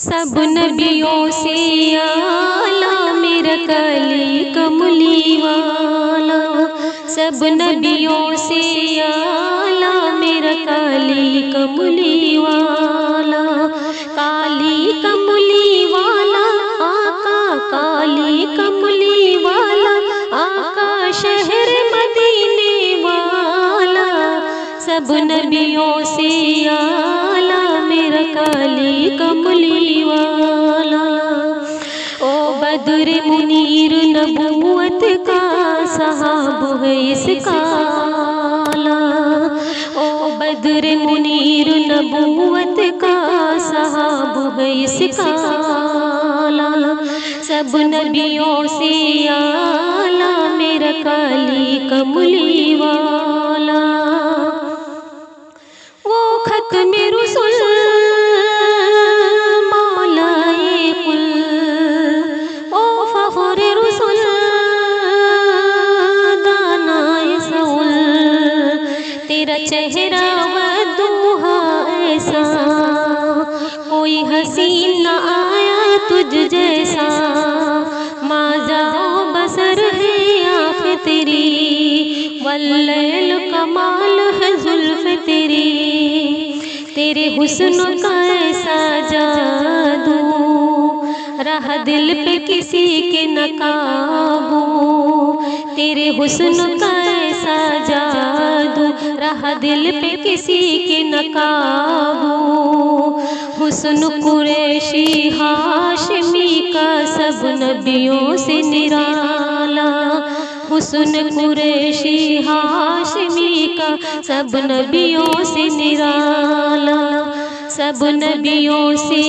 सब नबियों से आला मेरा काली कमली वाला। सब नबियों से आला मेरा काली कमली वाला। काली कमली वाला आका, काली कमली वाला आका, शहर मदीने वाला। सब नबियों से आला मेरा काली कमली वाला। ओ बद्र मुनीर नबूवत का सहाब है इसका आला। ओ बद्र मुनीर नबूवत का सहाब है इसका आला। सब नबियों से आला मेरा काली कमली वाला। वो खत्म रुसूल मौलाए कुल, ओ फखरे रुसूल दानाए सउल। तेरा चेहरा वदूहा ऐसा, कोई हसीन न आया तुझ जैसा। माज़ाओ बसर है आँखें तेरी, वल्लैल कमाल है जुल्फ़ तेरी। तेरे हुस्न का ऐसा जादू, रहा दिल पे किसी के न काबू। तेरे हुस्न का ऐसा जादू, रहा दिल पे किसी के न काबू। हुस्न कुरैशी हाशमी का सब नबियों से निराला। हुस्न कुरैशी हाशमी का सब नबियों से निराला। सब नबियों से